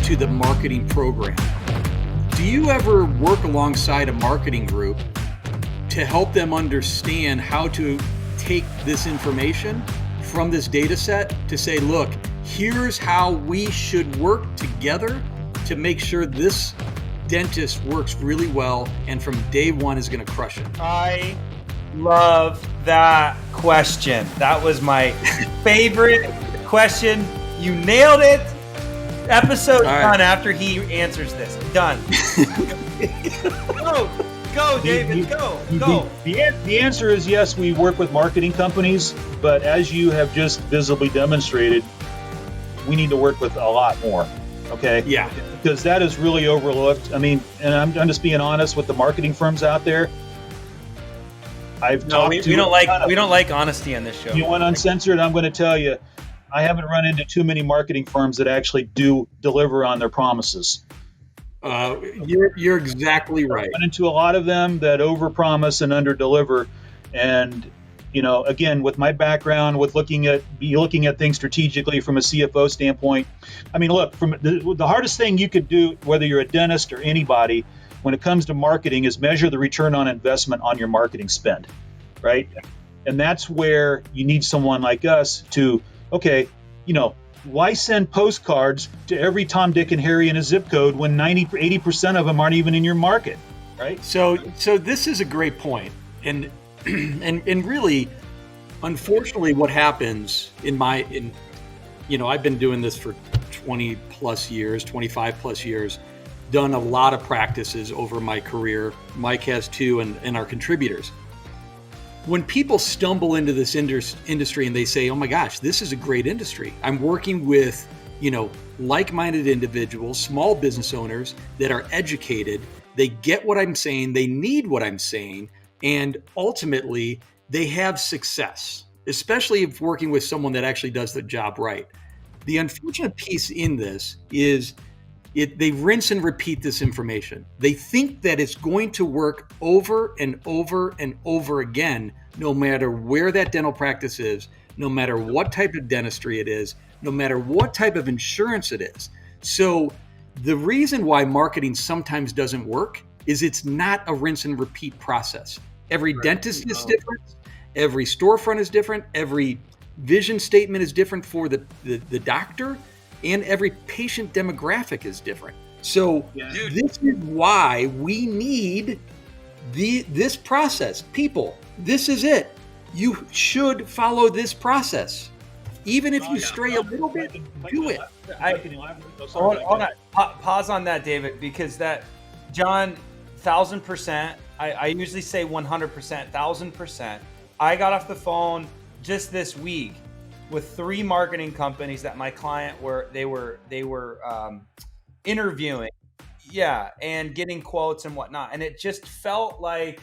to the marketing program. Do you ever work alongside a marketing group to help them understand how to take this information from this data set to say, look, here's how we should work together to make sure this dentist works really well and from day one is going to crush it? I love that question. That was my favorite question. You nailed it. Episode done after he answers this. Done. Go, David. Go. The answer is yes, we work with marketing companies, but as you have just visibly demonstrated, we need to work with a lot more. Okay. Yeah. Because that is really overlooked. I mean, and I'm just being honest with the marketing firms out there. We don't like honesty on this show. You want uncensored? I'm going to tell you, I haven't run into too many marketing firms that actually do deliver on their promises. You're exactly right. I run into a lot of them that overpromise and underdeliver, and again, with my background, with looking at things strategically from a CFO standpoint, I mean, look, from the hardest thing you could do, whether you're a dentist or anybody, when it comes to marketing, is measure the return on investment on your marketing spend, right? And that's where you need someone like us to, okay, why send postcards to every Tom, Dick, and Harry in a zip code when 80% of them aren't even in your market, right? So this is a great point. And really, unfortunately, what happens I've been doing this for 20 plus years, 25 plus years, done a lot of practices over my career. Mike has too, and our contributors. When people stumble into this industry and they say, oh my gosh, this is a great industry. I'm working with, like-minded individuals, small business owners that are educated. They get what I'm saying. They need what I'm saying. And ultimately, they have success, especially if working with someone that actually does the job right. The unfortunate piece in this is they rinse and repeat this information. They think that it's going to work over and over and over again, no matter where that dental practice is, no matter what type of dentistry it is, no matter what type of insurance it is. So the reason why marketing sometimes doesn't work is it's not a rinse and repeat process. Every dentist is different. Every storefront is different. Every vision statement is different for the doctor, and every patient demographic is different. So this is why we need this process. People, this is it. You should follow this process. Even if you stray a little bit, do it. Hold on. Pause on that, David, because that, John, 1,000%. I usually say 100%, 1,000%. I got off the phone just this week with 3 marketing companies that my client were interviewing, and getting quotes and whatnot, and it just felt like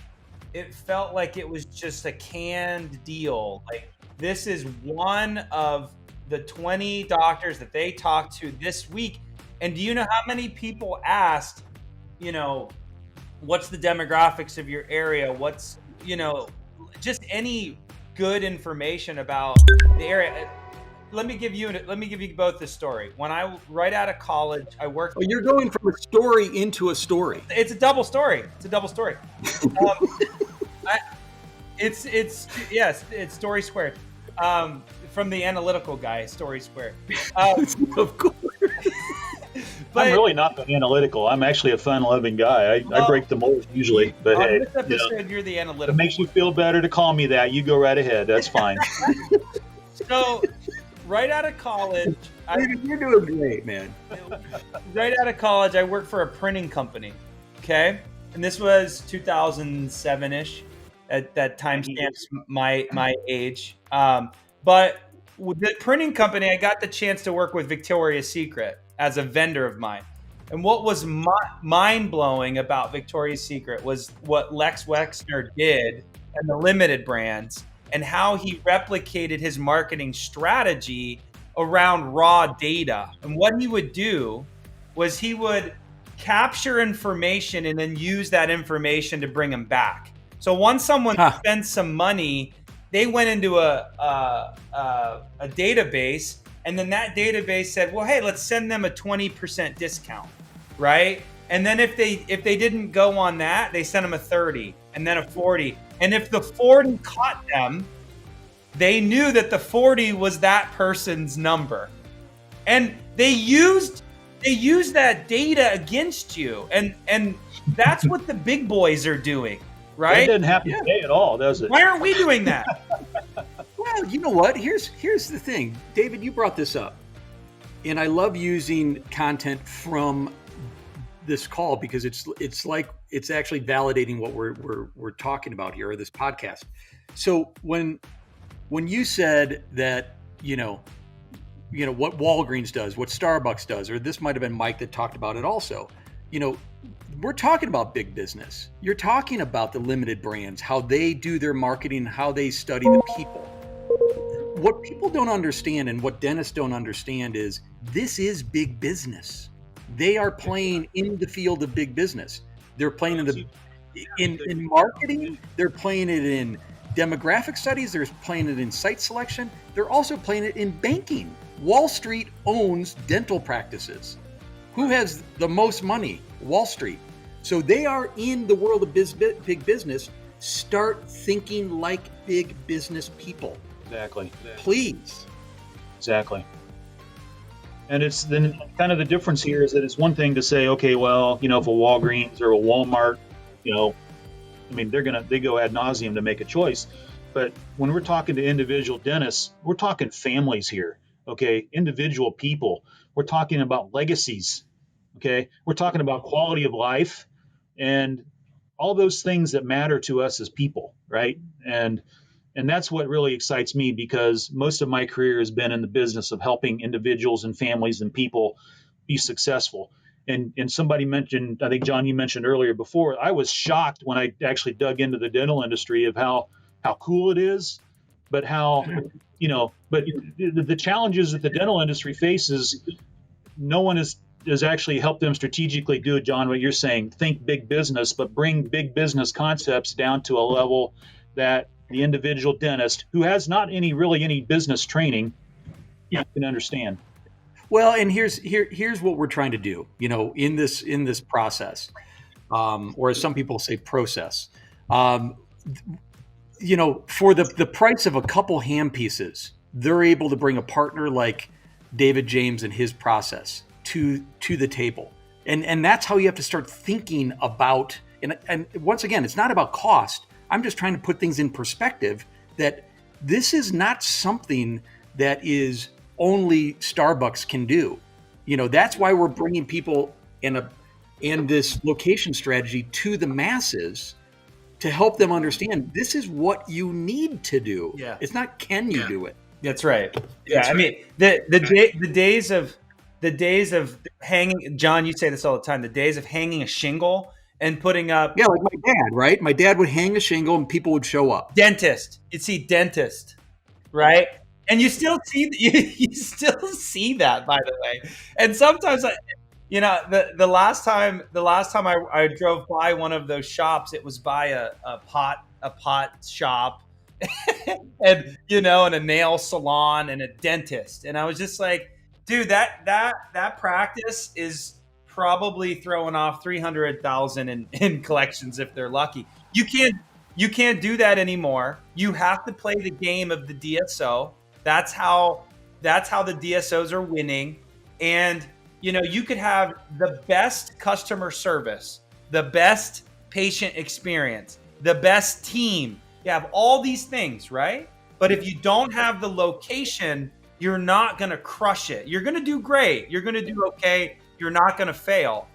it was just a canned deal. Like, this is one of the 20 doctors that they talked to this week. And do you know how many people asked, what's the demographics of your area? What's, just any good information about the area. Let me give you both the story. When right out of college, I worked. Oh, you're going from a story into a story. It's a double story. It's story squared. From the analytical guy, story squared. Of course. I'm really not that analytical. I'm actually a fun-loving guy. I break the mold usually, but hey, this episode, you're the analytical. It makes you feel better to call me that. You go right ahead. That's fine. So, right out of college, you're doing great, man. Right out of college, I worked for a printing company. Okay, and this was 2007-ish. That time stamps my age. But with the printing company, I got the chance to work with Victoria's Secret as a vendor of mine. And what was mind-blowing about Victoria's Secret was what Lex Wexner did and the limited brands, and how he replicated his marketing strategy around raw data. And what he would do was he would capture information and then use that information to bring them back. So once someone spent some money, they went into a database And then that database said, well, hey, let's send them a 20% discount, right? And then if they didn't go on that, they sent them a 30 and then a 40. And if the 40 caught them, they knew that the 40 was that person's number. And they used that data against you. And that's what the big boys are doing, right? That doesn't happen today at all, does it? Why aren't we doing that? Well, you know what? Here's the thing. David, you brought this up. And I love using content from this call because it's like it's actually validating what we're talking about here, or this podcast. So when you said that, you know what Walgreens does, what Starbucks does, or this might have been Mike that talked about it also, we're talking about big business. You're talking about the limited brands, how they do their marketing, how they study the people. What people don't understand and what dentists don't understand is this is big business. They are playing in the field of big business. They're playing in marketing. They're playing it in demographic studies. They're playing it in site selection. They're also playing it in banking. Wall Street owns dental practices. Who has the most money? Wall Street. So they are in the world of big business. Start thinking like big business people. Exactly. Please. Exactly. And it's then kind of the difference here is that it's one thing to say, okay, well, if a Walgreens or a Walmart, they go ad nauseum to make a choice. But when we're talking to individual dentists, we're talking families here. Okay. Individual people. We're talking about legacies. Okay. We're talking about quality of life and all those things that matter to us as people. Right. And that's what really excites me, because most of my career has been in the business of helping individuals and families and people be successful. And somebody mentioned, I think, John, you mentioned earlier before, I was shocked when I actually dug into the dental industry of how cool it is, but but the challenges that the dental industry faces, no one has actually helped them strategically do it, John, what you're saying, think big business, but bring big business concepts down to a level that the individual dentist who has not any business training can understand. Well, and here's what we're trying to do, in this process, or as some people say, process. For the price of a couple ham pieces, they're able to bring a partner like David James and his process to the table, and that's how you have to start thinking about. And once again, it's not about cost. I'm just trying to put things in perspective that this is not something that is only Starbucks can do. That's why we're bringing people in this location strategy to the masses to help them understand this is what you need to do. Yeah. It's not can you do it. That's right. Yeah. I mean, the days of hanging, John, you say this all the time, the days of hanging a shingle and putting up. Yeah, like my dad, right? My dad would hang a shingle and people would show up. Dentist. You'd see dentist, right? And you still see that, by the way. And sometimes the last time I drove by one of those shops, it was by a pot shop and and a nail salon and a dentist. And I was just like, dude, that practice is probably throwing off 300,000 in collections if they're lucky. You can't do that anymore. You have to play the game of the DSO. That's how the DSOs are winning. And you could have the best customer service, the best patient experience, the best team. You have all these things, right? But if you don't have the location, you're not going to crush it. You're going to do great. You're going to do okay. You're not going to fail,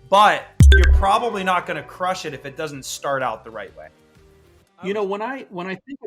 but you're probably not going to crush it if it doesn't start out the right way. When I think of